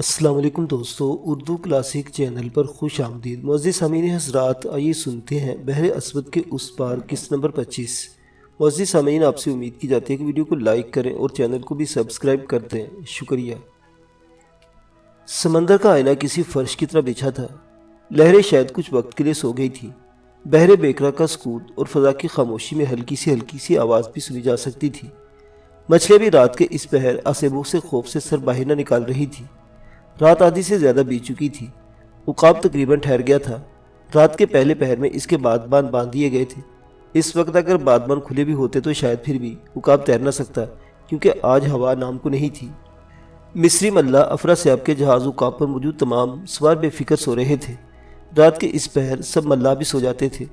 السلام علیکم دوستو، اردو کلاسک چینل پر خوش آمدید۔ معزز سامعین حضرات، آئیے سنتے ہیں بحر اسود کے اس پار قسط نمبر 25۔ معزز سامعین، آپ سے امید کی جاتی ہے کہ ویڈیو کو لائک کریں اور چینل کو بھی سبسکرائب کر دیں، شکریہ۔ سمندر کا آئینہ کسی فرش کی طرح بچھا تھا۔ لہریں شاید کچھ وقت کے لیے سو گئی تھی۔ بحر بیکرا کا سکوت اور فضا کی خاموشی میں ہلکی سی آواز بھی سنی جا سکتی تھی۔ مچھلیاں بھی رات کے اس پہر آسیبوں سے خوف سے سر باہر نہ نکال رہی تھی۔ رات آدھی سے زیادہ بیت چکی تھی۔ عقاب تقریباً ٹھہر گیا تھا۔ رات کے پہلے پہر میں اس کے بادبان باندھ دیے گئے تھے۔ اس وقت اگر بادبان کھلے بھی ہوتے تو شاید پھر بھی عقاب تیر نہ سکتا، کیونکہ آج ہوا نام کو نہیں تھی۔ مصری ملاح افراسیاب کے جہاز عقاب پر موجود تمام سوار بے فکر سو رہے تھے۔ رات کے اس پہر سب ملاح بھی سو جاتے تھے۔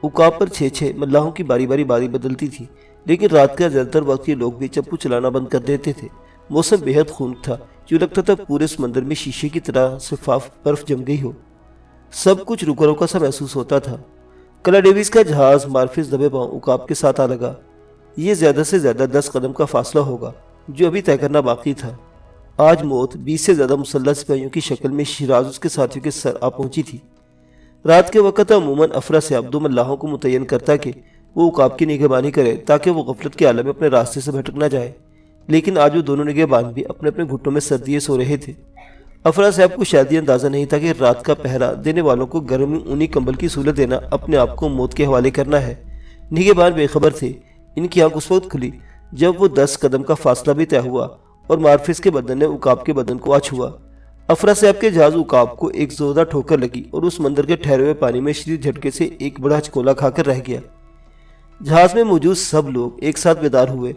عقاب پر 6 ملاحوں کی باری بدلتی تھی، لیکن رات کا زیادہ تر وقت یہ لوگ بھی چپو چلانا بند کر دیتے تھے۔ موسم بے حد خنک تھا، جو لگتا تھا پورے سمندر میں شیشے کی طرح شفاف برف جم گئی ہو۔ سب کچھ رکا رکا سا محسوس ہوتا تھا۔ کلا ڈیوس کا جہاز مارفز دبے پاؤں عقاب کے ساتھ آ لگا۔ یہ زیادہ سے زیادہ 10 قدم کا فاصلہ ہوگا، جو ابھی طے کرنا باقی تھا۔ آج موت 20 سے زیادہ مسلح سپاہیوں کی شکل میں شیراز اس کے ساتھیوں کے سر آ پہنچی تھی۔ رات کے وقت عموماً افراسیاب 2 ملاحوں کو متعین کرتا کہ وہ عقاب کی نگہبانی کرے، تاکہ وہ غفلت کے عالم میں اپنے راستے سے بھٹک نہ جائے، لیکن آج وہ دونوں نگہبان بھی اپنے اپنے گھٹوں میں سر دیے سو رہے تھے۔ افراسیاب کو شاید یہ اندازہ نہیں تھا کہ رات کا پہرا دینے والوں کو گرم اونی کمبل کی سہولت دینا اپنے آپ کو موت کے حوالے کرنا ہے۔ نگہبان بے خبر تھے۔ ان کی آنکھ اس وقت کھلی جب وہ 10 قدم کا فاصلہ بھی طے ہوا اور مارفز کے بدن نے عقاب کے بدن کو آ چھوا۔ افراسیاب کے جہاز عقاب کو ایک زوردار ٹھوکر لگی اور اس مندر کے ٹھہرے ہوئے پانی میں شدید جھٹکے سے ایک بڑا ہچکولا کھا کر رہ گیا۔ جہاز میں موجود سب لوگ ایک ساتھ بیدار ہوئے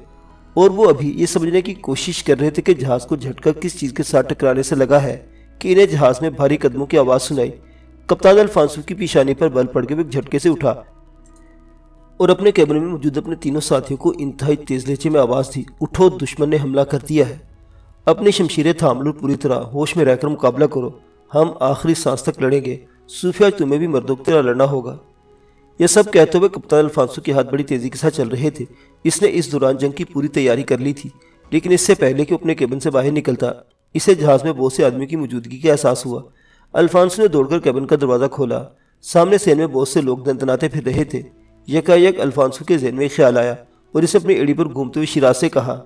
اور وہ ابھی یہ سمجھنے کی کوشش کر رہے تھے کہ جہاز کو جھٹکا کس چیز کے ساتھ ٹکرانے سے لگا ہے کہ انہیں جہاز میں بھاری قدموں کی آواز سنائی۔ کپتان الفانسو کی پیشانی پر بل پڑ کے وہ ایک جھٹکے سے اٹھا اور اپنے کیبن میں موجود اپنے تینوں ساتھیوں کو انتہائی تیز لہجے میں آواز دی، اٹھو، دشمن نے حملہ کر دیا ہے۔ اپنی شمشیریں تھام لو، پوری طرح ہوش میں رہ کر مقابلہ کرو، ہم آخری سانس تک لڑیں گے۔ صوفیہ، آج تمہیں بھی مردوں کی طرح لڑنا ہوگا۔ یہ سب کہتے ہوئے کپتان الفانسو کے ہاتھ بڑی تیزی کے ساتھ چل رہے تھے۔ اس نے اس دوران جنگ کی پوری تیاری کر لی تھی، لیکن اس سے پہلے کہ اپنے کیبن سے باہر نکلتا، اسے جہاز میں بہت سے آدمیوں کی موجودگی کا احساس ہوا۔ الفانسو نے دوڑ کر کیبن کا دروازہ کھولا۔ سامنے سین میں بہت سے لوگ دندناتے پھر رہے تھے۔ یکایک الفانسو کے ذہن میں ایک خیال آیا اور اسے اپنی ایڑی پر گھومتے ہوئے شیراز سے کہا،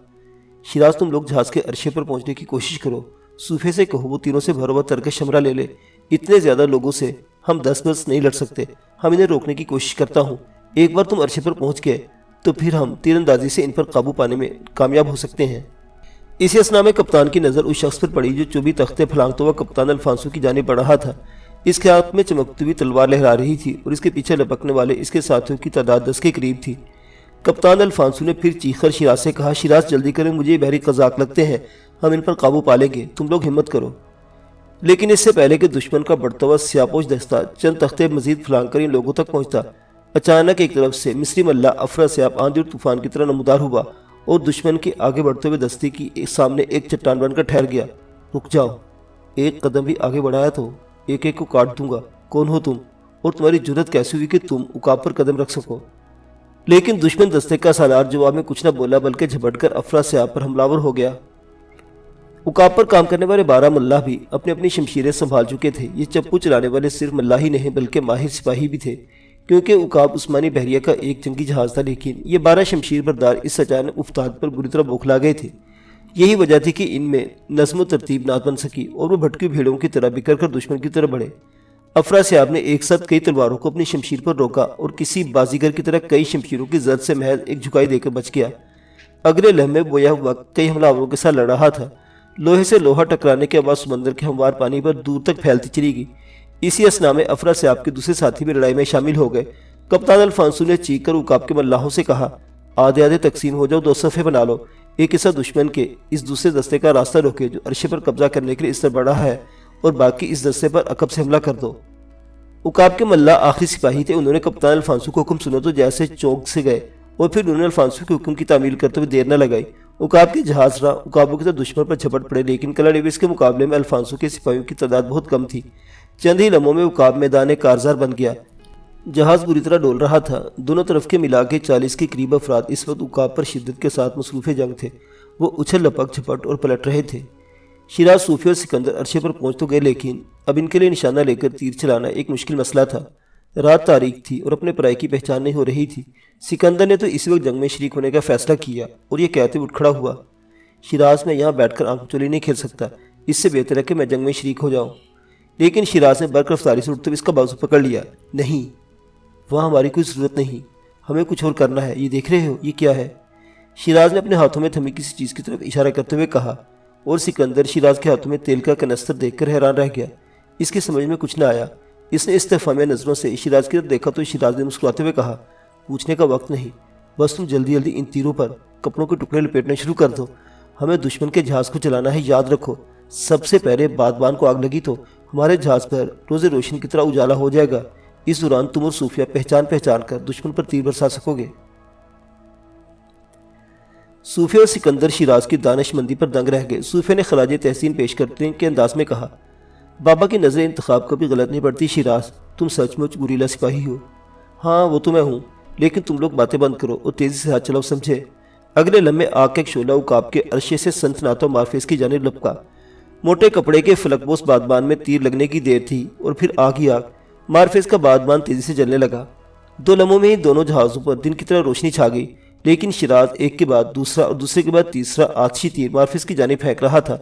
شیراز، تم لوگ جہاز کے عرشے پر پہنچنے کی کوشش کرو۔ صوفے سے کہو وہ تینوں سے بھرا ہوا ترکش شمرا لے لے۔ اتنے زیادہ لوگوں سے ہم 10 نہیں لڑ سکتے۔ ہم انہیں روکنے کی کوشش کرتا ہوں۔ ایک بار تم عرشے پر پہنچ گئے تو پھر ہم تیر اندازی سے ان پر قابو پانے میں کامیاب ہو سکتے ہیں۔ اسی اثنا میں کپتان کی نظر اس شخص پر پڑی جو چوبی تختے پھلانگتا ہوا کپتان الفانسو کی جانب بڑھ رہا تھا۔ اس کے ہاتھ میں چمکتی ہوئی تلوار لہرا رہی تھی اور اس کے پیچھے لپکنے والے اس کے ساتھیوں کی تعداد 10 کے قریب تھی۔ کپتان الفانسو نے پھر چیخ کر شیراز سے کہا، شیراز، جلدی کریں، مجھے یہ بحری قزاق لگتے ہیں، ہم ان پر قابو پا لیں گے، تم لوگ ہمت کرو۔ لیکن اس سے پہلے کہ دشمن کا بڑھتا ہوا سیاپوش دستہ چند تختے مزید پھلانگ کر ان لوگوں تک پہنچتا، اچانک ایک طرف سے مصری ملاح افراسیاب آندھی اور طوفان کی طرح نمودار ہوا اور دشمن کے آگے بڑھتے ہوئے دستے کی سامنے ایک چٹان بن کر ٹھہر گیا۔ رک جاؤ، ایک قدم بھی آگے بڑھایا تو ایک ایک کو کاٹ دوں گا۔ کون ہو تم اور تمہاری جرت کیسی ہوئی کہ تم عقاب پر قدم رکھ سکو؟ لیکن دشمن دستے کا سالار جواب میں کچھ نہ بولا، بلکہ جھپٹ کر افراسیاب پر حملہ آور ہو گیا۔ عقاب پر کام کرنے والے 12 ملاح بھی اپنی اپنی شمشیریں سنبھال چکے تھے۔ یہ چپو چلانے والے صرف ملاح ہی نہیں بلکہ ماہر سپاہی بھی تھے، کیونکہ عقاب عثمانی بحریہ کا ایک جنگی جہاز تھا، لیکن یہ 12 شمشیر بردار اس اچانک افتاد پر بری طرح بوکھلا گئے تھے۔ یہی وجہ تھی کہ ان میں نظم و ترتیب نہ بن سکی اور وہ بھٹکی بھیڑوں کی طرح بکھر کر دشمن کی طرف بڑھے۔ افراسیاب نے ایک ساتھ کئی تلواروں کو اپنی شمشیر پر روکا اور کسی بازیگر کی طرح کئی شمشیروں کی زد سے محض ایک جھکائی دے کر بچ گیا۔ اگلے لمحے وہ یہ وقت کئی حملہ آوروں کے ساتھ لڑ رہا تھا۔ لوہے سے لوہا ٹکرانے کے بعد سمندر کے ہموار پانی پر دور تک پھیلتی چلی گئی۔ اسی اثنا میں افراسیاب کے دوسرے ساتھی بھی لڑائی میں شامل ہو گئے۔ کپتان الفانسو نے چیخ کر عقاب کے ملاحوں سے کہا، آدھے آدھے تقسیم ہو جاؤ، 2 صفحے بنا لو، ایک حصہ دشمن کے اس دوسرے دستے کا راستہ روکے جو عرشے پر قبضہ کرنے کے لیے اس طرف بڑھا ہے، اور باقی اس دستے پر عقب سے حملہ کر دو۔ عقاب کے ملاح آخری سپاہی تھے۔ انہوں نے کپتان الفانسو کو حکم سنا تو جیسے چونک سے گئے اور پھر انہوں نے الفانسو کے حکم کی تعمیل کرتے ہوئے دیر نہ لگائی۔ عقاب کے جہاز راہ عقابوں کی طرف دشمن پر جھپٹ پڑے، لیکن کلا ڈیوس کے مقابلے میں الفانسو کے سپاہیوں کی تعداد بہت کم تھی۔ چند ہی لمحوں میں عقاب میدان کارزار بن گیا۔ جہاز بری طرح ڈول رہا تھا۔ دونوں طرف کے ملا کے 40 کے قریب افراد اس وقت عقاب پر شدت کے ساتھ مصروف جنگ تھے۔ وہ اچھل لپک جھپٹ اور پلٹ رہے تھے۔ شیراز، صوفیہ اور سکندر عرشے پر پہنچ تو گئے، لیکن اب ان کے لیے نشانہ لے کر تیر چلانا ایک مشکل مسئلہ تھا۔ رات تاریک تھی اور اپنے پرائے کی پہچان نہیں ہو رہی تھی۔ سکندر نے تو اسی وقت جنگ میں شریک ہونے کا فیصلہ کیا اور یہ کہتے اٹھ کھڑا ہوا، شیراز، میں یہاں بیٹھ کر آنکھ چولی نہیں کھیل سکتا، اس سے بہتر ہے کہ میں جنگ میں شریک ہو جاؤں۔ لیکن شیراز نے برق رفتاری سے اٹھتے ہوئے اس کا بازو پکڑ لیا۔ نہیں، وہاں ہماری کوئی ضرورت نہیں، ہمیں کچھ اور کرنا ہے۔ یہ دیکھ رہے ہو یہ کیا ہے؟ شیراز نے اپنے ہاتھوں میں تھمی کسی چیز کی طرف اشارہ کرتے ہوئے کہا، اور سکندر شیراز کے ہاتھوں میں تیل کا کنستر دیکھ کر حیران رہ گیا۔ اس کی سمجھ میں کچھ نہ آیا۔ اس نے استفہامیہ نظروں سے شیراز کی طرف دیکھا تو شیراز نے مسکراتے ہوئے کہا، پوچھنے کا وقت نہیں، بس تم جلدی جلدی ان تیروں پر کپڑوں کے ٹکڑے لپیٹنا شروع کر دو۔ ہمیں دشمن کے جہاز کو چلانا ہے، یاد رکھو، سب سے پہلے بادبان کو آگ لگی تو ہمارے جہاز پر روز روشن کی طرح اجالا ہو جائے گا۔ اس دوران تم اور صوفیہ پہچان پہچان کر دشمن پر تیر برسا سکو گے۔ صوفیہ اور سکندر شیراز کی دانش مندی پر دنگ رہ گئے۔ صوفیہ نے خراج تحسین پیش کرتے کے انداز میں کہا، بابا کی نظر انتخاب کبھی غلط نہیں پڑتی شیراز، تم سچ مچ گوریلا سپاہی ہو۔ ہاں وہ تو میں ہوں، لیکن تم لوگ باتیں بند کرو اور تیزی سے ہاتھ چلاؤ، سمجھے؟ اگلے لمحے آگ کا ایک شعلہ عقاب کے عرشے سے سنسناتا مارفیس کی جانب لپکا۔ موٹے کپڑے کے فلک بوس بادبان میں تیر لگنے کی دیر تھی اور پھر آگ ہی آگ۔ مارفیس کا بادبان تیزی سے جلنے لگا۔ 2 لمحوں میں ہی دونوں جہازوں پر دن کی طرح روشنی چھا گئی، لیکن شیراز ایک کے بعد دوسرا اور دوسرے کے بعد تیسرا آتشی تیر مارفیس کی جانب پھینک رہا تھا،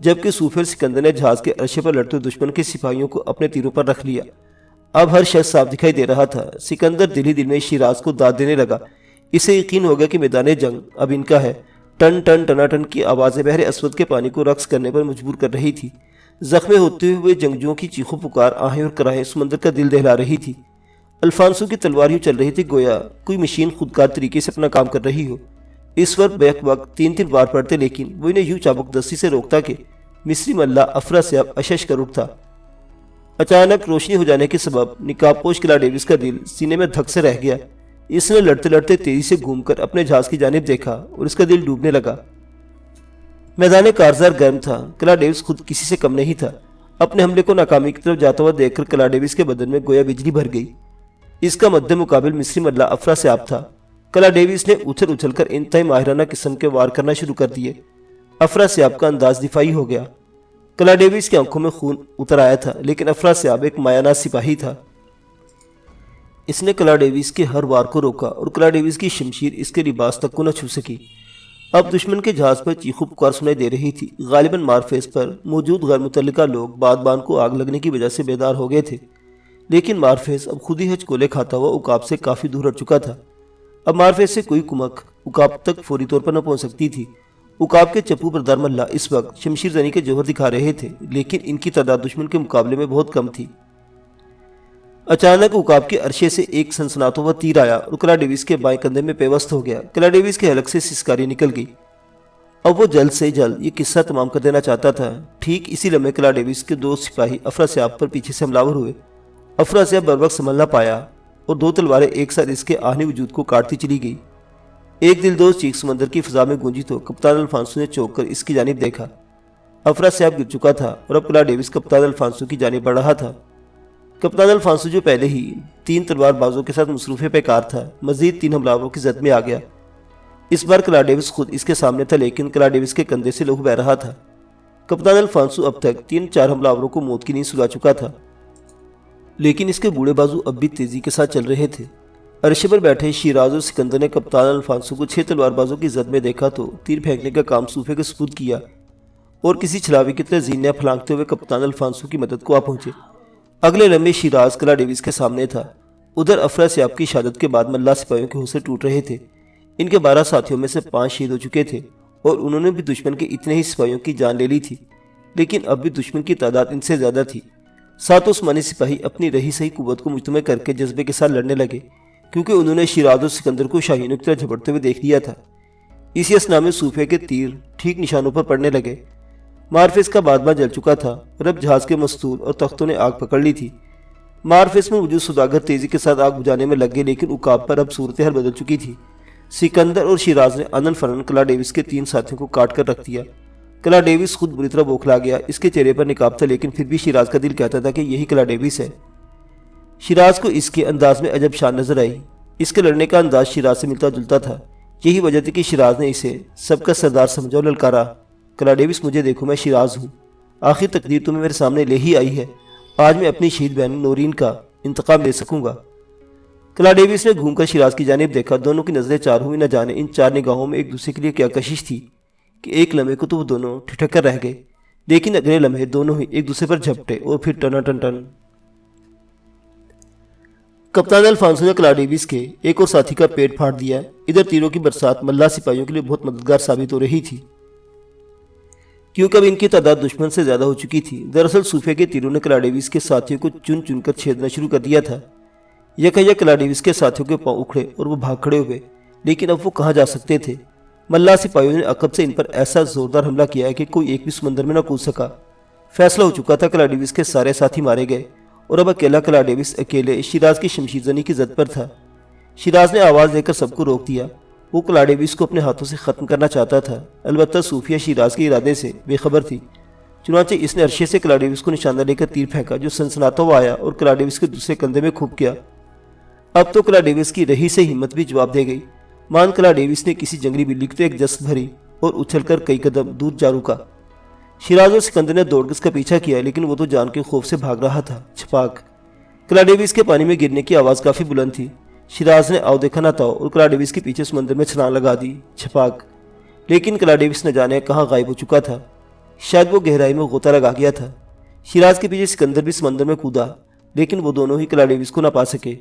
جبکہ صوفیہ اور سکندر نے جہاز کے عرشے پر لڑتے ہوئے دشمن کے سپاہیوں کو اپنے تیروں پر رکھ لیا۔ اب ہر شخص صاف دکھائی دے رہا تھا۔ سکندر دل ہی دل میں شیراز کو داد دینے لگا۔ اسے یقین ہو گیا کہ میدان جنگ اب ان کا ہے۔ ٹن ٹن ٹناٹن کی آوازیں بحر اسود کے پانی کو رقص کرنے پر مجبور کر رہی تھی۔ زخمی ہوتے ہوئے جنگجوؤں کی چیخو پکار، آہیں اور کراہیں سمندر کا دل دہلا رہی تھی۔ الفانسو کی تلوار یوں چل رہی تھی گویا کوئی مشین خودکار طریقے سے اپنا کام کر رہی ہو۔ اس وقت بیک وقت 3 وار پڑتے، لیکن وہ انہیں یوں چابک دستی سے روکتا کہ مصری ملا افراسیاب اشش کر اٹھتا۔ اچانک روشنی ہو جانے کے سبب نقاب پوش کلا ڈیوس کا دل سینے میں دھک سے رہ گیا۔ اس نے لڑتے لڑتے تیزی سے گھوم کر اپنے جہاز کی جانب دیکھا اور اس کا دل ڈوبنے لگا۔ میدان کارزار گرم تھا، کلا ڈیوس خود کسی سے کم نہیں تھا۔ اپنے حملے کو ناکامی کی طرف جاتا ہوا دیکھ کر کلا ڈیوس کے بدن میں گویا بجلی بھر گئی۔ اس کا مد مقابل مصری ملا افراسیاب تھا۔ کلا ڈیوس نے اچھل اچھل کر انتہائی ماہرانہ قسم کے وار کرنا شروع کر دیے۔ افراسیاب کا انداز دفاعی ہو گیا۔ کلا ڈیوس کی آنکھوں میں خون اتر آیا تھا، لیکن افراسیاب ایک مایہ ناز سپاہی تھا۔ اس نے کلا ڈیوس کے ہر وار کو روکا اور کلا ڈیوس کی شمشیر اس کے لباس تک کو نہ چھو سکی۔ اب دشمن کے جہاز پر چیخو پکار سنائی دے رہی تھی۔ غالباً مارفیس پر موجود غیر متعلقہ لوگ بادبان کو آگ لگنے کی وجہ سے بیدار ہو گئے تھے، لیکن مارفیس اب خود ہی ہچکولے کھاتا ہوا عقاب سے کافی دور ہٹ چکا تھا۔ اب مارفیس سے کوئی کمک عقاب تک فوری طور پر نہ پہنچ سکتی تھی۔ عقاب کے چپو بردار ملا اس وقت شمشیر زنی کے جوہر دکھا رہے تھے، لیکن ان کی تعداد دشمن کے مقابلے میں بہت کم تھی۔ اچانک عقاب کے عرشے سے ایک سنسناتا ہوا تیر آیا اور کلا ڈیوس کے بائیں کندھے میں پیوست ہو گیا۔ کلا ڈیوس کے حلق سے سسکاری نکل گئی۔ اب وہ جلد سے جلد یہ قصہ تمام کر دینا چاہتا تھا۔ ٹھیک اسی لمحے کلا ڈیوس کے 2 سپاہی افراسیاب پر پیچھے سے حملہ ہوئے۔ افراسیاب بر وقت سنبھل نہ پایا اور 2 تلواریں ایک ساتھ اس کے آہنی وجود کو کاٹتی چلی گئی۔ ایک دلدوز چیخ سمندر کی فضا میں گونجی تو کپتان الفانسو نے چونک کر اس کی جانب دیکھا۔ افراسیاب گر چکا تھا اور اب کلا ڈیوس کپتان الفانسو کی جانب بڑھ رہا تھا۔ کپتان الفانسو جو پہلے ہی 3 تلوار بازوں کے ساتھ مصروف پیکار تھا، مزید 3 حملہ کی زد میں آ گیا۔ اس بار کلا ڈیوس خود اس کے سامنے تھا، لیکن کلا ڈیوس کے کندھے سے لہو بہہ رہا تھا۔ کپتان الفانسو اب تک 3-4 حملہ کو موت کی نیند سلا چکا تھا، لیکن اس کے بوڑھے بازو اب بھی تیزی کے ساتھ چل رہے تھے۔ عرشے پر بیٹھے شیراز اور سکندر نے کپتان الفانسو کو 6 تلوار بازوں کی زد میں دیکھا تو تیر پھینکنے کا کام صوفے کے سپرد کیا اور کسی چھلاوی کی طرح زینیاں پھلانگتے ہوئے کپتان الفانسو کی مدد کو آ پہنچے۔ اگلے لمحے شیراز کلا ڈیوس کے سامنے تھا۔ ادھر افراسیاب کی شہادت کے بعد ملا سپاہیوں کے حوصلے ٹوٹ رہے تھے۔ ان کے 12 ساتھیوں میں سے 5 شہید ہو چکے تھے اور انہوں نے بھی دشمن کے اتنے ہی سپاہیوں کی جان لے لی تھی، لیکن اب بھی دشمن کی تعداد ان سے زیادہ تھی۔ 7 عثمانی سپاہی اپنی رہی سہی قوت کو مجتمع کر کے جذبے کے ساتھ لڑنے لگے، کیونکہ انہوں نے شیراز اور سکندر کو شاہینوں کی طرح جھپٹتے ہوئے دیکھ لیا تھا۔ اسی اثنا میں صوفیہ کے تیر ٹھیک نشانوں پر پڑنے لگے۔ مارفیس کا بادبان جل چکا تھا اور اب جہاز کے مستول اور تختوں نے آگ پکڑ لی تھی۔ مارفیس میں موجود سوداگر تیزی کے ساتھ آگ بجھانے میں لگ گئے، لیکن عقاب پر اب صورتحال بدل چکی تھی۔ سکندر اور شیراز نے آنن فنن کلا ڈیوس کے 3 ساتھیوں کو کاٹ کر رکھ دیا۔ کلا ڈیوس خود بری طرح بوکھلا گیا۔ اس کے چہرے پر نقاب تھا، لیکن پھر بھی شیراز کا دل کہتا تھا کہ یہی کلا ڈیوس ہے۔ شیراز کو اس کے انداز میں عجب شان نظر آئی۔ اس کے لڑنے کا انداز شیراز سے ملتا جلتا تھا۔ یہی وجہ تھی کہ شیراز نے اسے سب کا سردار سمجھا اور للکارا۔ کلا ڈیوس مجھے دیکھو، میں شیراز ہوں، آخر تقدیر تمہیں میرے سامنے لے ہی آئی ہے، آج میں اپنی شہید بہن نورین کا انتقام لے سکوں گا۔ کلا ڈیوس نے گھوم کر شیراز کی جانب دیکھا، دونوں کی نظریں چار ہوئی، نہ جانے ان چار نگاہوں میں ایک دوسرے کے لیے کیا کشش تھی کہ ایک لمحے کو تو وہ دونوں ٹھٹک کر رہ گئے، لیکن اگلے لمحے دونوں ہی ایک دوسرے پر جھپٹے اور پھر ٹنا ٹن ٹن۔ کپتان الفانسو نے کلا ڈیوس کے ایک اور ساتھی کا پیٹ پھاڑ دیا۔ ادھر تیروں کی برسات ملا سپاہیوں کے لیے بہت مددگار ثابت ہو رہی تھی، کیونکہ اب ان کی تعداد دشمن سے زیادہ ہو چکی تھی۔ دراصل صوفیہ کے تیروں نے کلا ڈیوس کے ساتھیوں کو چن چن کر چھیدنا شروع کر دیا تھا۔ یکا کلا ڈیوس کے ساتھیوں کے پاؤں اکھڑے اور وہ بھاگ کھڑے ہوئے، لیکن اب وہ کہاں جا سکتے تھے؟ ملا سپاہیوں نے عقب سے ان پر ایسا زوردار حملہ کیا ہے کہ کوئی ایک بھی سمندر میں نہ کود سکا۔ فیصلہ ہو چکا تھا، کلا ڈیوس کے سارے ساتھی مارے گئے اور اب اکیلا کلا ڈیوس اکیلے شیراز کی شمشیر زنی کی زد پر تھا۔ شیراز نے آواز دے کر سب کو روک دیا، وہ کلا ڈیوس کو اپنے ہاتھوں سے ختم کرنا چاہتا تھا۔ البتہ صوفیہ شیراز کے ارادے سے بے خبر تھی، چنانچہ اس نے عرشے سے کلا ڈیوس کو نشانہ لے کر تیر پھینکا، جو سنسناتا ہوا آیا اور کلا ڈیوس کے دوسرے کندھے میں کھپ گیا۔ اب تو کلا ڈیوس کی رہی سے ہمت بھی جواب دے گئی۔ مان کلا ڈیوس نے کسی جنگلی بلی کی ایک جست بھری اور اچھل کر کئی قدم دور جا رکا۔ شیراز اور سکندر نے دوڑ کر اس کا پیچھا کیا، لیکن وہ تو جان کے خوف سے بھاگ رہا تھا۔ چھپاک! کلا ڈیوس کے پانی میں گرنے کی آواز کافی بلند تھی۔ شیراز نے آؤ دیکھا نہ تاؤ اور کلا ڈیوس کے پیچھے سمندر میں چھلانگ لگا دی۔ چھپاک! لیکن کلا ڈیوس نہ جانے کہاں غائب ہو چکا تھا، شاید وہ گہرائی میں غوطہ لگا گیا تھا۔ شیراز کے پیچھے سکندر بھی سمندر میں کودا، لیکن وہ دونوں ہی کلا ڈیوس کو نہ پا سکے۔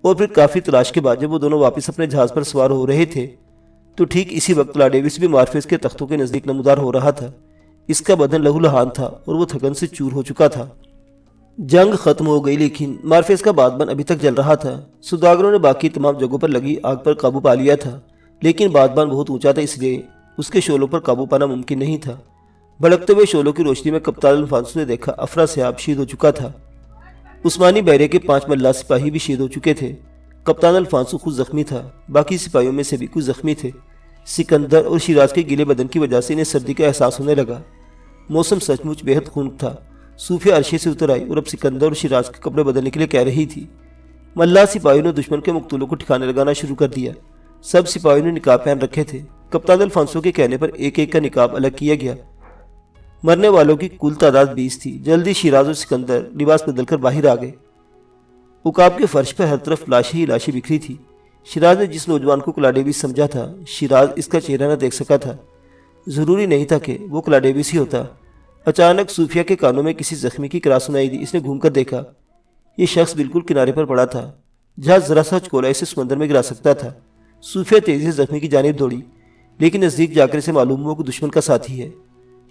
اور پھر کافی تلاش کے بعد جب وہ دونوں واپس اپنے جہاز پر سوار ہو رہے تھے تو ٹھیک اسی وقت کلا ڈیوس بھی مارفیس کے تختوں کے نزدیک نمودار ہو رہا تھا۔ اس کا بدن لہو لہان تھا اور وہ تھکن سے چور ہو چکا تھا۔ جنگ ختم ہو گئی، لیکن مارفیس کا بادبان ابھی تک جل رہا تھا۔ سوداگروں نے باقی تمام جگہوں پر لگی آگ پر قابو پا لیا تھا، لیکن بادبان بہت اونچا تھا، اس لیے اس کے شعلوں پر قابو پانا ممکن نہیں تھا۔ بھڑکتے ہوئے شعلوں کی روشنی میں کپتان الفانسو نے دیکھا افراسیاب شہید ہو چکا تھا۔ عثمانی بحریہ کے 5 ملا سپاہی بھی شہید ہو چکے تھے۔ کپتان الفانسو خود زخمی تھا، باقی سپاہیوں میں سے بھی کچھ زخمی تھے۔ سکندر اور شیراز کے گیلے بدن کی وجہ سے انہیں سردی کا احساس ہونے لگا۔ موسم سچ مچ بے حد خنک تھا۔ صوفیہ عرشے سے اتر آئی اور اب سکندر اور شیراز کے کپڑے بدلنے کے لیے کہہ رہی تھی۔ ملا سپاہیوں نے دشمن کے مقتولوں کو ٹھکانے لگانا شروع کر دیا۔ سب سپاہیوں نے نقاب پہن رکھے تھے۔ کپتان الفانسو کے کہنے پر ایک ایک کا نقاب الگ کیا گیا۔ مرنے والوں کی کل تعداد 20 تھی۔ جلدی شیراز اور سکندر لباس بدل کر باہر آ گئے۔ عقاب کے فرش پر ہر طرف لاشیں ہی لاشیں بکھری تھی۔ شیراز نے جس نوجوان کو کلا ڈیوس سمجھا تھا، شیراز اس کا چہرہ نہ دیکھ سکا تھا۔ ضروری نہیں تھا کہ وہ کلا ڈیوس ہی ہوتا۔ اچانک صوفیہ کے کانوں میں کسی زخمی کی کراہ سنائی دی۔ اس نے گھوم کر دیکھا، یہ شخص بالکل کنارے پر پڑا تھا، جہاں ذرا سا چکولا اسے سمندر میں گرا سکتا تھا۔ صوفیہ تیزی سے زخمی کی جانب دوڑی، لیکن نزدیک جا کر اسے معلوم ہوا کہ دشمن کا ساتھی ہے۔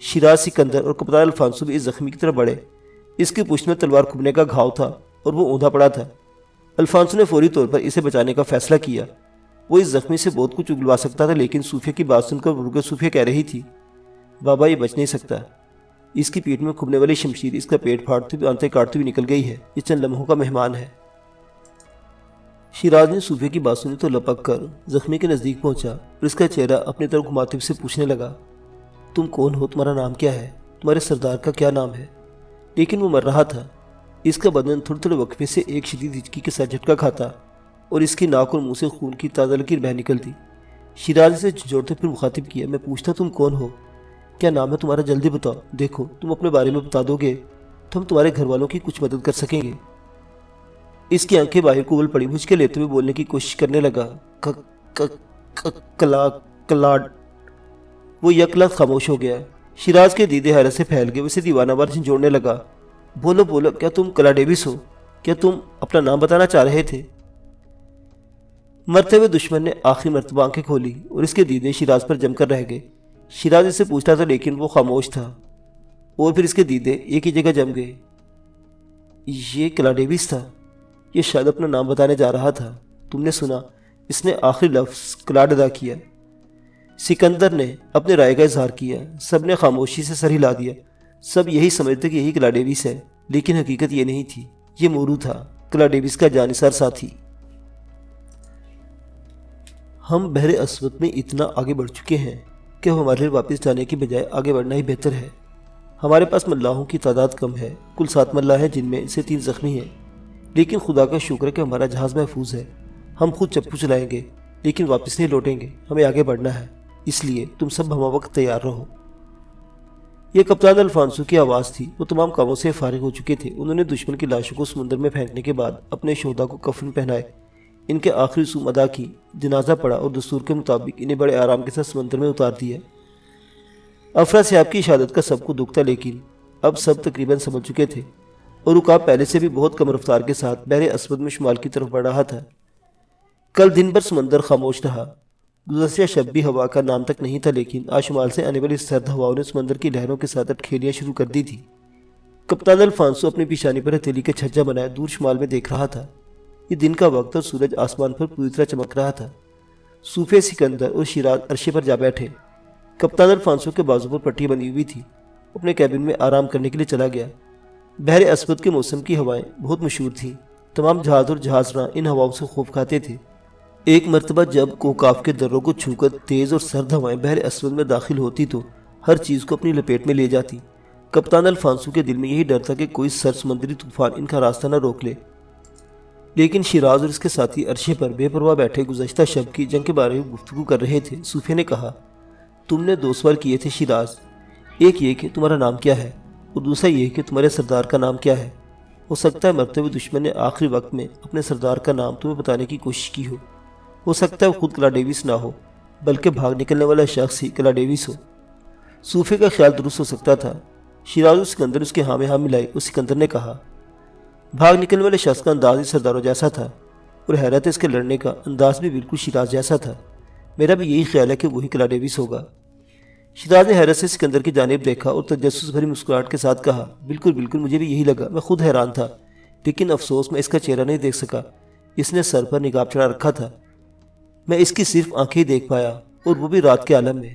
شیراز، سکندر اور کپتان الفانسو بھی اس زخمی کی طرف بڑھے۔ اس کی پشت میں تلوار کھبنے کا گھاؤ تھا اور وہ اوندا پڑا تھا۔ الفانسو نے فوری طور پر اسے بچانے کا فیصلہ کیا۔ وہ اس زخمی سے بہت کچھ اگلوا سکتا تھا، لیکن صوفیہ کی بات سن کر رک صوفیہ کہہ رہی تھی، بابا یہ بچ نہیں سکتا۔ اس کی پیٹھ میں کھبنے والی شمشیر اس کا پیٹ پھاڑتی ہوئی آنتیں کاٹتی ہوئی نکل گئی ہے۔ یہ چند لمحوں کا مہمان ہے۔ شیراز نے صوفیہ کی بات سنی تو لپک کر زخمی کے نزدیک پہنچا اور اس کا چہرہ اپنی طرف گھماتے ہوئے سے پوچھنے لگا، تم کون ہو؟ تمہارا نام کیا ہے؟ تمہارے سردار کا کیا نام ہے؟ لیکن وہ مر رہا تھا۔ اس کا بدن تھوڑے تھوڑے وقفے سے ایک شدید ہچکی کے ساتھ جھٹکا کھاتا اور اس کی ناک اور منہ سے خون کی تازہ لکیر بہہ نکلتی۔ شیراز اسے جھنجھوڑتے پھر مخاطب کیا، میں پوچھتا تم کون ہو؟ کیا نام ہے تمہارا؟ جلدی بتاؤ، دیکھو تم اپنے بارے میں بتا دو گے تو ہم تمہارے گھر والوں کی کچھ مدد کر سکیں گے۔ اس کی آنکھیں باہر کو اول پڑی، مجھ لیتے ہوئے بولنے کی کوشش کرنے لگا، کلاڈ۔ وہ یک لحظہ خاموش ہو گیا۔ شیراز کے دیدے حیرت سے پھیل گئے، اسے دیوانہ وار جھنجھوڑنے لگا، بولو بولو، کیا تم کلا ڈیوس ہو؟ کیا تم اپنا نام بتانا چاہ رہے تھے؟ مرتے ہوئے دشمن نے آخری مرتبہ آنکھیں کھولی اور اس کے دیدے شیراز پر جم کر رہ گئے۔ شیراز اس سے پوچھتا تھا لیکن وہ خاموش تھا، اور پھر اس کے دیدے ایک ہی جگہ جم گئے۔ یہ کلا ڈیوس تھا، یہ شاید اپنا نام بتانے جا رہا تھا۔ تم نے سنا؟ اس نے آخری لفظ کلاڈ ادا کیا۔ سکندر نے اپنے رائے کا اظہار کیا۔ سب نے خاموشی سے سر ہلا دیا۔ سب یہی سمجھتے کہ یہی کلا ڈیوس ہے، لیکن حقیقت یہ نہیں تھی۔ یہ مورو تھا، کلا ڈیوس کا جانثار ساتھی۔ ہم بحر اسود میں اتنا آگے بڑھ چکے ہیں کہ ہمارے لیے واپس جانے کی بجائے آگے بڑھنا ہی بہتر ہے۔ ہمارے پاس ملاحوں کی تعداد کم ہے، کل 7 ملاح ہیں جن میں سے 3 زخمی ہیں، لیکن خدا کا شکر ہے کہ ہمارا جہاز محفوظ ہے۔ ہم خود چپو چلائیں گے لیکن واپس نہیں لوٹیں گے۔ ہمیں آگے بڑھنا ہے، اس لیے تم سب ہمہ وقت تیار رہو۔ یہ کپتان الفانسو کی آواز تھی۔ وہ تمام کاموں سے فارغ ہو چکے تھے۔ انہوں نے دشمن کی لاشوں کو سمندر میں پھینکنے کے بعد اپنے شہداء کو کفن پہنائے، ان کے آخری رسوم ادا کی، جنازہ پڑھا اور دستور کے مطابق انہیں بڑے آرام کے ساتھ سمندر میں اتار دیا۔ افراسیاب کی شہادت کا سب کو دکھ تھا، لیکن اب سب تقریباً سمجھ چکے تھے اور رکاب پہلے سے بھی بہت کم رفتار کے ساتھ بحر اسود میں شمال کی طرف بڑھ رہا تھا۔ کل دن بھر سمندر خاموش رہا۔ گزشتہ شب بھی ہوا کا نام تک نہیں تھا، لیکن آج شمال سے آنے والی سرد ہواؤں نے سمندر کی لہروں کے ساتھ اٹکھیلیاں شروع کر دی تھی۔ کپتان الفانسو اپنی پیشانی پر ہتھیلی کا چھجا بنائے دور شمال میں دیکھ رہا تھا۔ یہ دن کا وقت اور سورج آسمان پر پوری طرح چمک رہا تھا۔ صوفے سکندر اور شیراز عرشے پر جا بیٹھے۔ کپتان الفانسو کے بازو پر پٹی بندھی ہوئی تھی، اپنے کیبن میں آرام کرنے کے لیے چلا گیا۔ بحر اسود کے موسم کی ہوائیں بہت مشہور تھیں۔ تمام جہاز اور جہاز راں ان ہواؤں سے خوف کھاتے تھے۔ ایک مرتبہ جب کوکاف کے دروں کو چھو کر تیز اور سرد ہوائیں بحر اسود میں داخل ہوتی تو ہر چیز کو اپنی لپیٹ میں لے جاتی۔ کپتان الفانسو کے دل میں یہی ڈر تھا کہ کوئی سر سمندری طوفان ان کا راستہ نہ روک لے، لیکن شیراز اور اس کے ساتھی عرشے پر بے پرواہ بیٹھے گزشتہ شب کی جنگ کے بارے میں گفتگو کر رہے تھے۔ صوفے نے کہا، تم نے 2 سوال کیے تھے شیراز، ایک یہ کہ تمہارا نام کیا ہے اور دوسرا یہ کہ تمہارے سردار کا نام کیا ہے۔ ہو سکتا ہے مرتے ہوئے دشمن نے آخری وقت میں اپنے سردار کا نام تمہیں بتانے کی کوشش کی ہو سکتا ہے وہ خود کلاڈیوس نہ ہو، بلکہ بھاگ نکلنے والا شخص ہی کلاڈیوس ہو۔ صوفے کا خیال درست ہو سکتا تھا۔ شیراز اور سکندر اس کے ہاں میں ہاں ملائے اور سکندر نے کہا، بھاگ نکلنے والے شخص کا انداز ہی سرداروں جیسا تھا اور حیرت اس کے لڑنے کا انداز بھی بالکل شیراز جیسا تھا۔ میرا بھی یہی خیال ہے کہ وہی کلاڈیوس ہوگا۔ شیراز نے حیرت سے سکندر کی جانب دیکھا اور تجسس بھری مسکراہٹ کے ساتھ کہا، بالکل بالکل، مجھے بھی یہی لگا۔ میں خود حیران تھا، لیکن افسوس میں اس کا چہرہ نہیں دیکھ سکا۔ اس نے سر پر نقاب چڑھا رکھا تھا، میں اس کی صرف آنکھیں ہی دیکھ پایا، اور وہ بھی رات کے عالم میں۔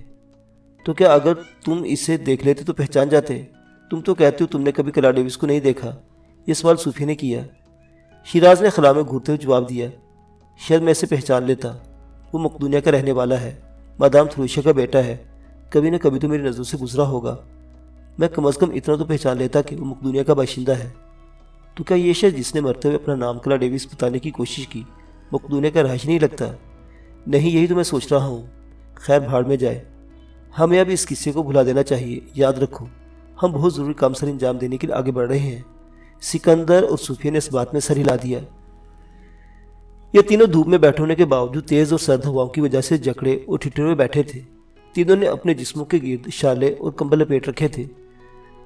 تو کیا اگر تم اسے دیکھ لیتے تو پہچان جاتے؟ تم تو کہتے ہو تم نے کبھی کلاڈیوس کو نہیں دیکھا۔ یہ سوال صوفی نے کیا۔ شیراز نے خلا میں گھورتے ہوئے جواب دیا، شاید میں اسے پہچان لیتا۔ وہ مقدونیہ کا رہنے والا ہے، مادام تھروشا کا بیٹا ہے، کبھی نہ کبھی تو میری نظروں سے گزرا ہوگا۔ میں کم از کم اتنا تو پہچان لیتا کہ وہ مقدونیہ کا باشندہ ہے۔ تو کیا یہ شخص جس نے مرتے ہوئے اپنا نام کلاڈیوس بتانے کی کوشش کی مقدونیہ کا رہائشی نہیں لگتا؟ نہیں، یہی تو میں سوچ رہا ہوں۔ خیر، بھاڑ میں جائے، ہمیں اب اس قصے کو بھلا دینا چاہیے۔ یاد رکھو، ہم بہت ضروری کام سر انجام دینے کے لیے آگے بڑھ رہے ہیں۔ سکندر اور صوفیہ نے اس بات میں سر ہلا دیا۔ یہ تینوں دھوپ میں بیٹھے ہونے کے باوجود تیز اور سرد ہواؤں کی وجہ سے جکڑے اور ٹھٹھرے ہوئے بیٹھے تھے۔ تینوں نے اپنے جسموں کے گرد شالے اور کمبل لپیٹ رکھے تھے۔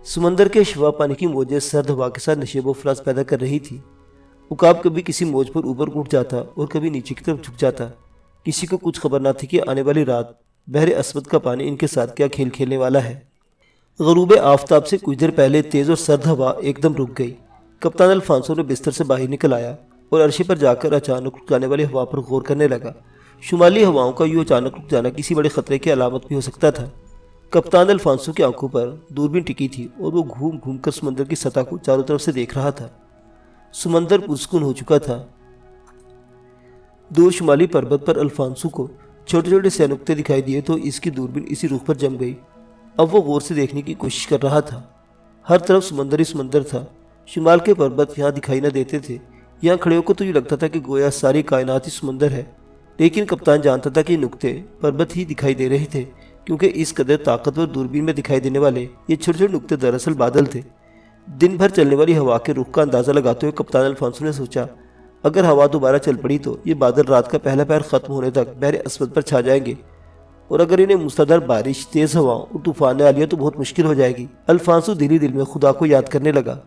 سمندر کے شفاف پانی کی موجیں سرد ہوا کے ساتھ نشیب و فراز پیدا کر رہی تھی۔ عقاب کبھی کسی موج پر اوپر اٹھ جاتا اور کبھی نیچے کی طرف جھک جاتا۔ کسی کو کچھ خبر نہ تھی کہ آنے والی رات بحر اسود کا پانی ان کے ساتھ کیا کھیل کھیلنے والا ہے۔ غروب آفتاب سے کچھ دیر پہلے تیز اور سرد ہوا ایک دم رک گئی۔ کپتان الفانسو نے بستر سے باہر نکل آیا اور عرشے پر جا کر اچانک رک جانے والی ہوا پر غور کرنے لگا۔ شمالی ہواؤں کا یوں اچانک رک جانا کسی بڑے خطرے کی علامت بھی ہو سکتا تھا۔ کپتان الفانسو کی آنکھوں پر دوربین ٹکی تھی اور وہ گھوم گھوم کر سمندر کی سطح کو چاروں طرف سے دیکھ رہا تھا۔ سمندر پرسکون ہو چکا تھا۔ دور شمالی پربت پر الفانسو کو چھوٹے چھوٹے سے نقطے دکھائی دیے تو اس کی دوربین اسی رخ پر جم گئی۔ اب وہ غور سے دیکھنے کی کوشش کر رہا تھا۔ ہر طرف سمندر ہی سمندر تھا۔ شمال کے پربت یہاں دکھائی نہ دیتے تھے۔ یہاں کھڑے ہو کر تو یہ لگتا تھا کہ گویا ساری کائنات ہی سمندر ہے، لیکن کپتان جانتا تھا کہ یہ نقطے پربت ہی دکھائی دے رہے تھے، کیونکہ اس قدر طاقتور دوربین میں دکھائی دینے والے یہ چھوٹے چھوٹے نقطے دراصل بادل تھے۔ دن بھر چلنے والی ہوا کے رخ کا اندازہ لگاتے ہوئے کپتان الفانسو نے سوچا، اگر ہوا دوبارہ چل پڑی تو یہ بادل رات کا پہلا پہر ختم ہونے تک بحر اسود پر چھا جائیں گے، اور اگر انہیں مستدر بارش، تیز ہواؤں اور طوفان نے آ لیا تو بہت مشکل ہو جائے گی۔ الفانسو دل ہی دل میں خدا کو یاد کرنے لگا۔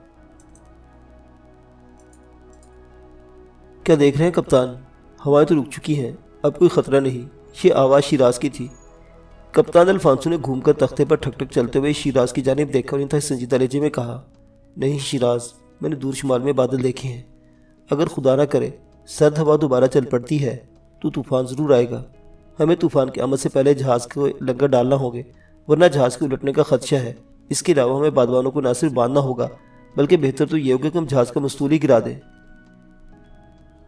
کیا دیکھ رہے ہیں کپتان؟ ہوائیں تو رک چکی ہیں، اب کوئی خطرہ نہیں۔ یہ آواز شیراز کی تھی۔ کپتان الفانسو نے گھوم کر تختے پر ٹھک ٹھک چلتے ہوئے شیراز کی جانب دیکھا اور انتہائی سنجیدہ لہجے میں کہا، نہیں شیراز، میں نے دور شمال میں بادل دیکھے ہیں۔ اگر خدا نہ کرے سرد ہوا دوبارہ چل پڑتی ہے تو طوفان ضرور آئے گا۔ ہمیں طوفان کے آمد سے پہلے جہاز کو لنگر ڈالنا ہوگا، ورنہ جہاز کے الٹنے کا خدشہ ہے۔ اس کے علاوہ ہمیں بادبانوں کو نہ صرف باندھنا ہوگا، بلکہ بہتر تو یہ ہوگا کہ ہم جہاز کا مستول ہی گرا دیں۔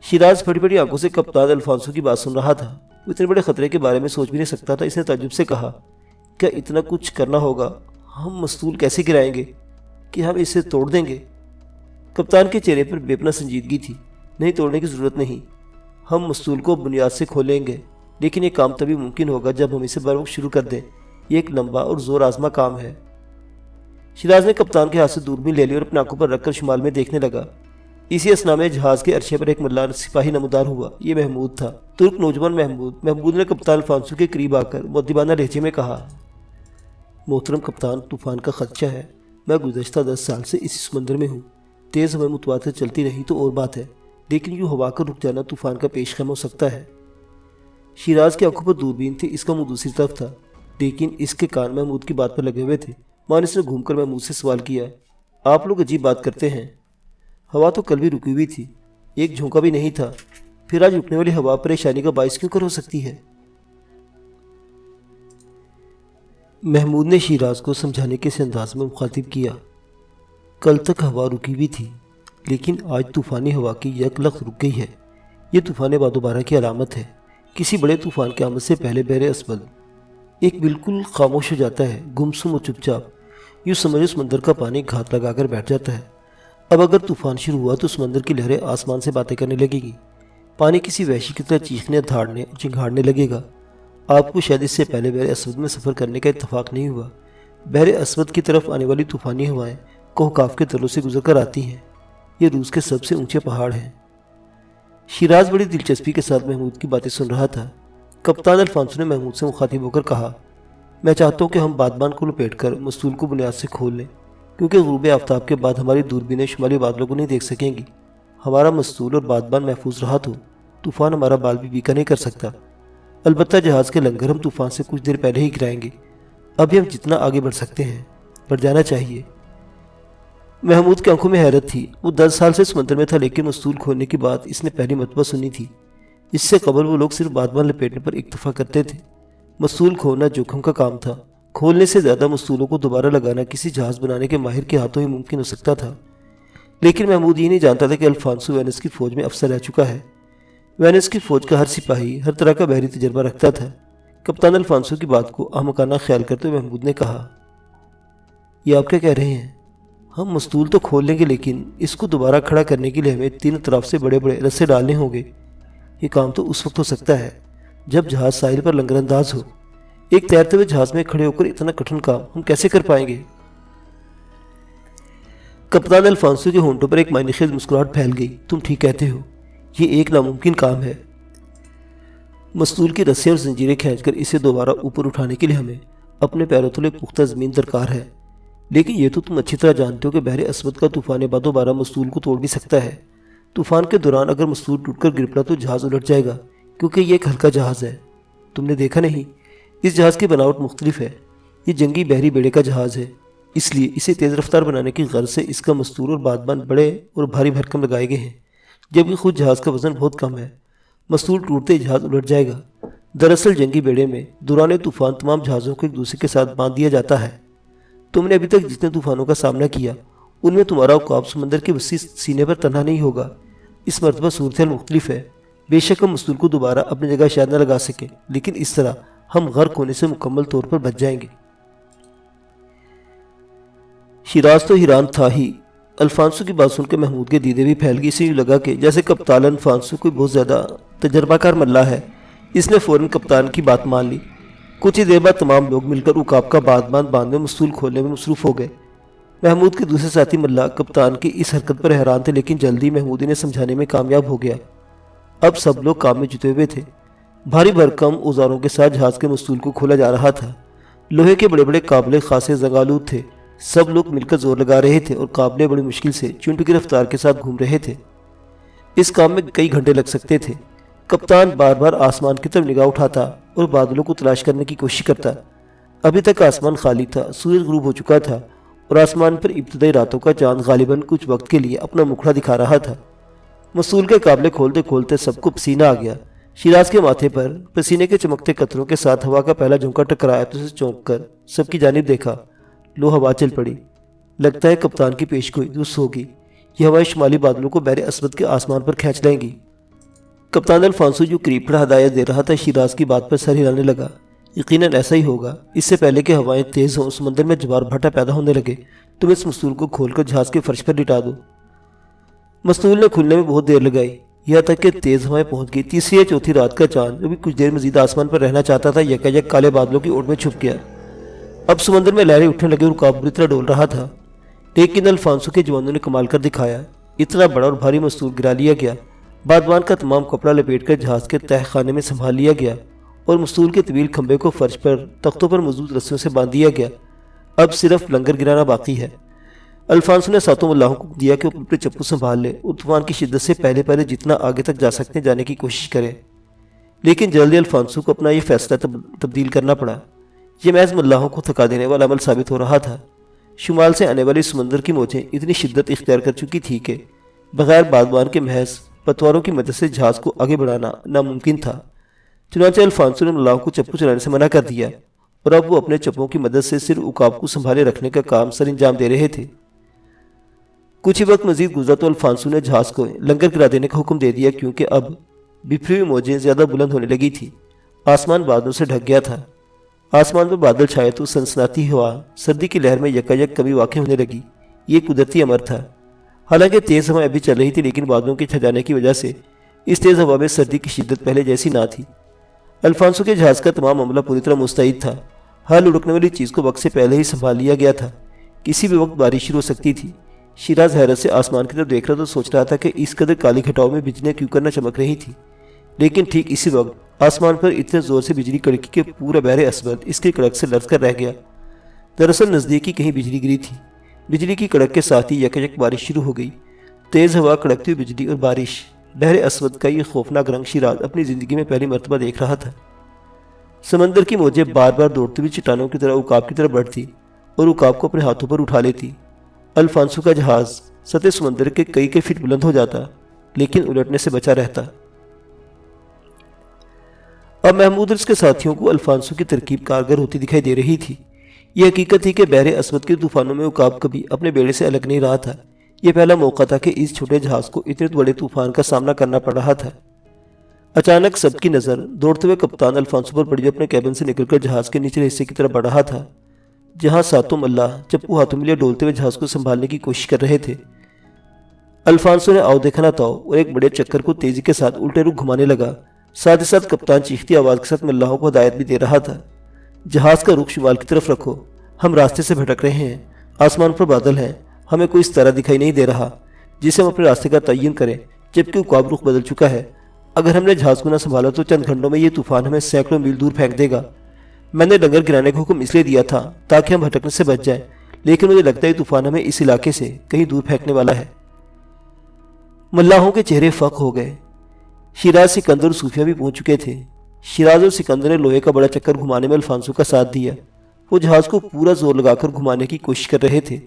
شیراز پھٹی پھٹی آنکھوں سے کپتان الفانسو کی بات سن رہا تھا۔ وہ اتنے بڑے خطرے کے بارے میں سوچ بھی نہیں سکتا تھا۔ اس نے تعجب سے کہا، کیا اتنا کچھ کرنا ہوگا؟ ہم مستول کیسے گرائیں گے؟ کہ ہم اسے توڑ دیں گے؟ کپتان کے چہرے پر بے پناہ سنجیدگی تھی۔ نہیں، توڑنے کی ضرورت نہیں، ہم مستول کو بنیاد سے کھولیں گے، لیکن یہ کام تبھی ممکن ہوگا جب ہم اسے بروقت شروع کر دیں۔ یہ ایک لمبا اور زور آزما کام ہے۔ شیراز نے کپتان کے ہاتھ سے دوربین لے لی اور اپنے آنکھوں پر رکھ کر شمال میں دیکھنے لگا۔ اسی اثنا میں جہاز کے عرصے پر ایک ملح سپاہی نمودار ہوا۔ یہ محمود تھا، ترک نوجوان محمود۔ محمود نے کپتان الفانسو کے قریب آ کر مؤدبانہ لہجے میں کہا، محترم کپتان، طوفان کا خدشہ ہے۔ میں گزشتہ 10 سال سے اسی سمندر میں ہوں۔ تیز ہوائیں متواتر چلتی رہی تو اور بات ہے، لیکن یوں ہوا کا رک جانا طوفان کا پیش خیم ہو سکتا ہے۔ شیراز کی آنکھوں پر دوربین تھی، اس کا منہ دوسری طرف تھا، لیکن اس کے کان محمود کی بات پر لگے ہوئے تھے۔ مانس نے گھوم کر محمود سے سوال کیا، آپ لوگ عجیب بات کرتے ہیں۔ ہوا تو کل بھی رکی ہوئی تھی، ایک جھونکا بھی نہیں تھا، پھر آج رکنے والی ہوا پریشانی کا باعث کیوں کر ہو سکتی ہے؟ محمود نے شیراز کو سمجھانے کے اس انداز میں مخاطب کیا، کل تک ہوا رکی ہوئی تھی، لیکن آج طوفانی ہوا کی یک لخت رک گئی ہے۔ یہ طوفان بعد و بارہ کی علامت ہے۔ کسی بڑے طوفان کے آمد سے پہلے بحر اسود ایک بالکل خاموش ہو جاتا ہے، گمسم و چپ چاپ۔ یوں سمجھو سمندر کا پانی گھات لگا کر بیٹھ جاتا ہے۔ اب اگر طوفان شروع ہوا تو سمندر کی لہریں آسمان سے باتیں کرنے لگے گی، پانی کسی وحشی کی طرح چیخنے، دھاڑنے اور چنگھاڑنے لگے گا۔ آپ کو شاید اس سے پہلے بحر اسود میں سفر کرنے کا اتفاق نہیں ہوا۔ بحر اسود کی طرف آنے والی طوفانی ہوائیں کوہکاف کے تلوں سے گزر کر آتی ہیں۔ یہ روس کے سب سے اونچے پہاڑ ہیں۔ شیراز بڑی دلچسپی کے ساتھ محمود کی باتیں سن رہا تھا۔ کپتان الفانسو نے محمود سے مخاطب ہو کر کہا، میں چاہتا ہوں کہ ہم بادبان کو لپیٹ کر مستول کو بنیاد سے کھول لیں، کیونکہ غروب آفتاب کے بعد ہماری دوربینیں شمالی بادلوں کو نہیں دیکھ سکیں گی۔ ہمارا مستول اور بادبان محفوظ رہا تو طوفان ہمارا بال بھی بیکا نہیں کر سکتا۔ البتہ جہاز کے لنگر ہم طوفان سے کچھ دیر پہلے ہی گرائیں گے۔ ابھی ہم جتنا آگے بڑھ سکتے ہیں بڑھ جانا چاہیے۔ محمود کی آنکھوں میں حیرت تھی۔ وہ 10 سال سے سمندر میں تھا، لیکن مستول کھولنے کی بات اس نے پہلی مرتبہ سنی تھی۔ اس سے قبل وہ لوگ صرف بادبان لپیٹنے پر اکتفا کرتے تھے۔ مستول کھولنا جوخم کا کام تھا۔ کھولنے سے زیادہ مستولوں کو دوبارہ لگانا کسی جہاز بنانے کے ماہر کے ہاتھوں ہی ممکن ہو سکتا تھا۔ لیکن محمود یہ نہیں جانتا تھا کہ الفانسو وینس کی فوج میں افسر رہ چکا ہے۔ وینس کی فوج کا ہر سپاہی ہر طرح کا بحری تجربہ رکھتا تھا۔ کپتان الفانسو کی بات کو احمقانہ خیال کرتے ہوئے محمود نے کہا، یہ آپ کیا کہہ رہے ہیں؟ ہم مستول تو کھول لیں گے، لیکن اس کو دوبارہ کھڑا کرنے کے لیے ہمیں 3 اطراف سے بڑے بڑے رسے ڈالنے ہوں گے۔ یہ کام تو اس وقت ہو سکتا ہے جب جہاز ساحل پر لنگر انداز ہو۔ ایک تیرتے ہوئے جہاز میں کھڑے ہو کر اتنا کٹھن کام ہم کیسے کر پائیں گے؟ کپتان الفانسو کے ہونٹوں پر ایک معنی خیز مسکراہٹ پھیل گئی۔ تم ٹھیک کہتے ہو، یہ ایک ناممکن کام ہے۔ مستول کی رسیں اور زنجیریں کھینچ کر اسے دوبارہ اوپر اٹھانے کے لیے ہمیں اپنے پیروں تلے پختہ زمین درکار ہے۔ لیکن یہ تو تم اچھی طرح جانتے ہو کہ بحر اسود کا طوفان بعد و بارہ مستول کو توڑ بھی سکتا ہے۔ طوفان کے دوران اگر مستول ٹوٹ کر گر پڑا تو جہاز الٹ جائے گا، کیونکہ یہ ایک ہلکا جہاز ہے۔ تم نے دیکھا نہیں، اس جہاز کی بناوٹ مختلف ہے۔ یہ جنگی بحری بیڑے کا جہاز ہے، اس لیے اسے تیز رفتار بنانے کی غرض سے اس کا مستول اور بادبان بڑے اور بھاری بھرکم لگائے گئے ہیں، جبکہ خود جہاز کا وزن بہت کم ہے۔ مستول ٹوٹتے ہی جہاز الٹ جائے گا۔ دراصل جنگی بیڑے میں دوران طوفان تمام جہازوں کو ایک دوسرے کے ساتھ باندھ دیا جاتا ہے۔ تم نے ابھی تک جتنے طوفانوں کا سامنا کیا ان میں تمہارا عقاب سمندر کے وسیع سینے پر تنہا نہیں ہوگا۔ اس مرتبہ صورتحال مختلف ہے۔ بے شک ہم مستول کو دوبارہ اپنی جگہ شاید نہ لگا سکیں، لیکن اس طرح ہم غرق ہونے سے مکمل طور پر بچ جائیں گے۔ شیراز تو حیران تھا ہی۔ الفانسو کی بات سن کے محمود کے دیدے بھی پھیل گئی۔ اسے یوں لگا کہ جیسے کپتان الفانسو کوئی بہت زیادہ تجربہ کار ملح ہے۔ اس نے فوراً کپتان کی بات مان لی۔ کچھ ہی دیر بعد تمام لوگ مل کر عقاب کا بادبان باندھنے اور مستول کھولنے میں مصروف ہو گئے۔ محمود کے دوسرے ساتھی ملح کپتان کی اس حرکت پر حیران تھے، لیکن جلدی محمود انہیں سمجھانے میں کامیاب ہو گیا۔ اب سب لوگ کام میں جٹے ہوئے تھے۔ بھاری بھرکم اوزاروں کے ساتھ جہاز کے مستول کو کھولا جا رہا تھا۔ لوہے کے بڑے بڑے قابلے خاصے زنگالود تھے۔ سب لوگ مل کر زور لگا رہے تھے اور قابلے بڑی مشکل سے چونٹ کی رفتار کے ساتھ گھوم رہے تھے۔ اس کام میں کئی گھنٹے لگ سکتے تھے۔ کپتان بار بار آسمان کی طرف نگاہ اٹھاتا اور بادلوں کو تلاش کرنے کی کوشش کرتا۔ ابھی تک آسمان خالی تھا، سورج غروب ہو چکا تھا اور آسمان پر ابتدائی راتوں کا چاند غالباً کچھ وقت کے لیے اپنا مکھڑا دکھا رہا تھا۔ مستول کے قابلے کھولتے کھولتے سب کو پسینہ آ گیا۔ شیراز کے ماتھے پر پسینے کے چمکتے قطروں کے ساتھ ہوا کا پہلا جھونکا ٹکرایا تو اسے چونک کر سب کی جانب دیکھا۔ لو ہوا چل پڑی۔ لگتا ہے کپتان کی پیشگوئی درست ہوگی۔ یہ ہوائیں شمالی بادلوں کو بحر اسود کے آسمان پر کھینچ لیں گی۔ کپتان الفانسو جو قریب کھڑا ہدایت دے رہا تھا شیراز کی بات پر سر ہلانے لگا۔ یقیناً ایسا ہی ہوگا۔ اس سے پہلے کہ ہوائیں تیز ہوں، سمندر میں جوار بھاٹا پیدا ہونے لگے، تم اس مستول کو کھول کر جہاز کے فرش پر لٹا دو۔ مستول نے کھلنے میں بہت دیر لگائی، یہاں تک کہ تیز ہوائیں پہنچ گئی۔ تیسری یا چوتھی رات کا چاند جو بھی کچھ دیر مزید آسمان پر رہنا چاہتا تھا یکایک کالے بادلوں کی اوٹ میں چھپ گیا۔ اب سمندر میں لہریں اٹھنے لگے اور عقاب بری طرح ڈول رہا تھا، لیکن الفانسو کے جوانوں نے کمال کر دکھایا۔ اتنا بڑا اور بھاری مستور گرا لیا گیا، بادبان کا تمام کپڑا لپیٹ کر جہاز کے تہ خانے میں سنبھال لیا گیا اور مستول کے طویل کھمبے کو فرش پر تختوں پر مضبوط رسیوں سے باندھ دیا گیا۔ اب صرف لنگر گرانا باقی ہے۔ الفانسو نے ساتوں ملاحوں کو دیا کہ وہ اپنے چپو سنبھال لے اور طوفان کی شدت سے پہلے جتنا آگے تک جا سکتے ہیں جانے کی کوشش کریں، لیکن جلدی الفانسو کو اپنا یہ فیصلہ تبدیل کرنا پڑا۔ یہ محض ملاحوں کو تھکا دینے والا عمل ثابت ہو رہا تھا۔ شمال سے آنے والی سمندر کی موجیں اتنی شدت اختیار کر چکی تھی کہ بغیر بادبان کے محض پتواروں کی مدد سے جہاز کو آگے بڑھانا ناممکن تھا۔ چنانچہ الفانسو نے ملاحوں کو چپو چلانے سے منع کر دیا اور اب وہ اپنے چپوں کی مدد سے صرف عقاب کو سنبھالے رکھنے کا کام سر انجام دے رہے تھے۔ کچھ ہی وقت مزید گزرا تو الفانسو نے جہاز کو لنگر گرا دینے کا حکم دے دیا، کیونکہ اب بکھری ہوئی موجیں زیادہ بلند ہونے لگی تھی۔ آسمان بادلوں سے ڈھک گیا تھا۔ آسمان پر بادل چھائے تو سنسناتی ہوا سردی کی لہر میں یکایک کمی واقع ہونے لگی۔ یہ قدرتی امر تھا۔ حالانکہ تیز ہوا ابھی چل رہی تھی، لیکن بادلوں کے چھا جانے کی وجہ سے اس تیز ہوا میں سردی کی شدت پہلے جیسی نہ تھی۔ الفانسو کے جہاز کا تمام عملہ پوری طرح مستعد تھا۔ ہر لڑکنے والی چیز کو وقت سے پہلے ہی سنبھال لیا گیا تھا۔ کسی بھی وقت بارش شروع ہو سکتی تھی۔ شیراز حیرت سے آسمان کی طرف دیکھ رہا تو سوچ رہا تھا کہ اس قدر کالی گھٹاؤں میں بجلیاں کیوں کرنا چمک رہی تھی، لیکن ٹھیک اسی وقت آسمان پر اتنے زور سے بجلی کڑکی کہ پورا بحر اسود اس کی کڑک سے لرز کر رہ گیا۔ دراصل نزدیکی کہیں بجلی گری تھی۔ بجلی کی کڑک کے ساتھ ہی یکایک بارش شروع ہو گئی۔ تیز ہوا، کڑکتی ہوئی بجلی اور بارش، بحر اسود کا یہ خوفناک رنگ شیراز اپنی زندگی میں پہلی مرتبہ دیکھ رہا تھا۔ سمندر کی موجیں بار بار دوڑتی ہوئی چٹانوں کی طرح عقاب کی طرف بڑھتی اور عقاب کو اپنے ہاتھوں پر اٹھا لیتی۔ الفانسو کا جہاز سطح سمندر کے کئی فٹ بلند ہو جاتا، لیکن الٹنے سے بچا رہتا۔ اب محمود اور اس کے ساتھیوں کو الفانسو کی ترکیب کارگر ہوتی دکھائی دے رہی تھی۔ یہ حقیقت تھی کہ بحر اسود کے طوفانوں میں عقاب کبھی اپنے بیڑے سے الگ نہیں رہا تھا۔ یہ پہلا موقع تھا کہ اس چھوٹے جہاز کو اتنے بڑے طوفان کا سامنا کرنا پڑ رہا تھا۔ اچانک سب کی نظر دوڑتے ہوئے کپتان الفانسو پر پڑی، جو اپنے کیبن سے نکل کر جہاز کے نچلے حصے کی طرف بڑھ رہا تھا، جہاں ساتوں ملاح چپو ہاتھوں میں لیے ڈولتے ہوئے جہاز کو سنبھالنے کی کوشش کر رہے تھے۔ الفانسو نے آؤ دیکھا نہ تاؤ اور ایک بڑے چکر کو تیزی کے ساتھ الٹے رخ گھمانے لگا۔ ساتھ ہی ساتھ کپتان چیختی آواز کے ساتھ ملاحوں کو ہدایت بھی دے رہا تھا، جہاز کا رخ شمال کی طرف رکھو، ہم راستے سے بھٹک رہے ہیں، آسمان پر بادل ہیں، ہمیں کوئی اس طرح دکھائی نہیں دے رہا جسے ہم اپنے راستے کا تعین کریں، جبکہ عقاب رخ بدل چکا ہے۔ اگر ہم نے جہاز کو نہ سنبھالا تو چند گھنٹوں میں یہ طوفان ہمیں سینکڑوں میل دور پھینک دے گا۔ میں نے لنگر گرانے کا حکم اس لیے دیا تھا تاکہ ہم بھٹکنے سے بچ جائیں، لیکن مجھے لگتا ہے یہ طوفان ہمیں اس علاقے سے کہیں دور پھینکنے والا ہے۔ ملاحوں کے چہرے فق ہو گئے۔ شیراز، سکندر اور صوفیہ بھی پہنچ چکے تھے۔ شیراز اور سکندر نے لوہے کا بڑا چکر گھمانے میں الفانسو کا ساتھ دیا۔ وہ جہاز کو پورا زور لگا کر گھمانے کی کوشش کر رہے تھے،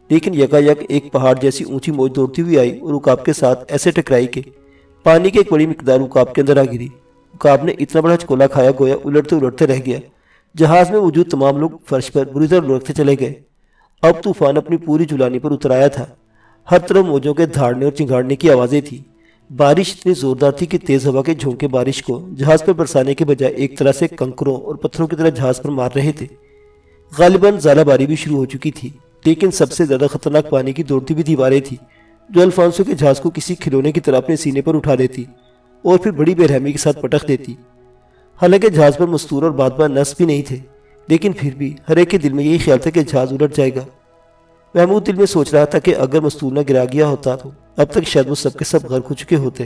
لیکن یکایک ایک پہاڑ جیسی اونچی موج دوڑتی ہوئی آئی اور عقاب کے ساتھ ایسے ٹکرائی کہ پانی کی ایک بڑی مقدار عقاب کے اندر آ گری۔ عقاب نے اتنا بڑا چکولا کھایا گویا الٹتے رہ گیا۔ جہاز میں موجود تمام لوگ فرش پر بری طرح لڑکتے چلے گئے۔ اب طوفان اپنی پوری جولانی پر اتر آیا تھا۔ ہر طرف موجوں کے دھاڑنے اور چنگاڑنے کی آوازیں تھیں۔ بارش اتنی زوردار تھی کہ تیز ہوا کے جھونکے بارش کو جہاز پر برسانے کے بجائے ایک طرح سے کنکروں اور پتھروں کی طرح جہاز پر مار رہے تھے۔ غالباً ژالہ باری بھی شروع ہو چکی تھی، لیکن سب سے زیادہ خطرناک پانی کی دوڑتی ہوئی دیواریں تھیں، جو الفانسو کے جہاز کو کسی کھلونے کی طرح اپنے سینے پر اٹھا لیتی اور پھر بڑی بے رحمی کے ساتھ پٹخ دیتی۔ حالانکہ جہاز پر مستور اور بادبان نصب بھی نہیں تھے، لیکن پھر بھی ہر ایک کے دل میں یہی خیال تھا کہ جہاز الٹ جائے گا۔ محمود دل میں سوچ رہا تھا کہ اگر مستور نہ گرا گیا ہوتا تو اب تک شاید وہ سب کے سب غرق ہو چکے ہوتے۔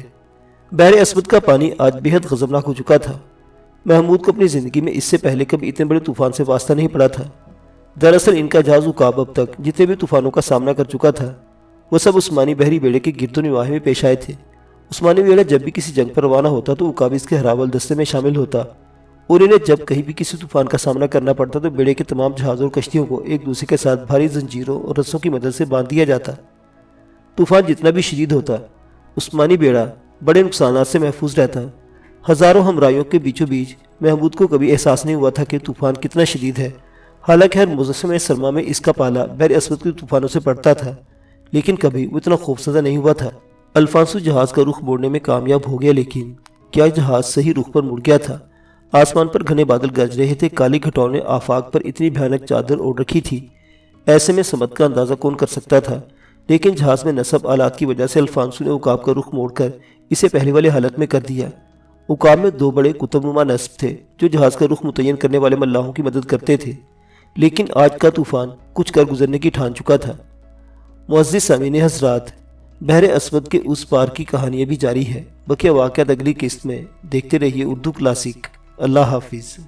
بحر اسود کا پانی آج بے حد غضبناک ہو چکا تھا۔ محمود کو اپنی زندگی میں اس سے پہلے کبھی اتنے بڑے طوفان سے واسطہ نہیں پڑا تھا۔ دراصل ان کا جہاز عقاب اب تک جتنے بھی طوفانوں کا سامنا کر چکا تھا، وہ سب عثمانی بحری بیڑے کے گرد و نواح میں پیش آئے تھے۔ عثمانی بیڑا جب بھی کسی جنگ پر روانہ ہوتا تو عقاب اس کے ہراول دستے میں شامل ہوتا، اور انہیں جب کہیں بھی کسی طوفان کا سامنا کرنا پڑتا تو بیڑے کے تمام جہازوں اور کشتیوں کو ایک دوسرے کے ساتھ بھاری زنجیروں اور رسوں کی مدد سے باندھ دیا جاتا۔ طوفان جتنا بھی شدید ہوتا، عثمانی بیڑا بڑے نقصانات سے محفوظ رہتا۔ ہزاروں ہمراہیوں کے بیچوں بیچ محمود کو کبھی احساس نہیں ہوا تھا کہ طوفان کتنا شدید ہے۔ حالانکہ ہر موسم سرما میں اس کا پالا بحر اسود کے طوفانوں سے پڑتا تھا، لیکن کبھی وہ اتنا خوفزدہ نہیں ہوا تھا۔ الفانسو جہاز کا رخ موڑنے میں کامیاب ہو گیا، لیکن کیا جہاز صحیح رخ پر مڑ گیا تھا؟ آسمان پر گھنے بادل گرج رہے تھے۔ کالی گھٹاؤں نے آفاق پر اتنی بھیانک چادر اوڑھ رکھی تھی، ایسے میں سمت کا اندازہ کون کر سکتا تھا؟ لیکن جہاز میں نصب آلات کی وجہ سے الفانسو نے عقاب کا رخ موڑ کر اسے پہلے والے حالت میں کر دیا۔ عقاب میں دو بڑے قطب نما نصب تھے جو جہاز کا رخ متعین کرنے والے ملاحوں کی مدد کرتے تھے۔ لیکن آج کا طوفان کچھ کر گزرنے کی ٹھان چکا تھا۔ معزز سامعین حضرات، بحر اسود کے اس پار کی کہانیاں بھی جاری ہے۔ بقیہ واقعات اگلی قسط میں۔ دیکھتے رہیے اردو کلاسک۔ اللہ حافظ۔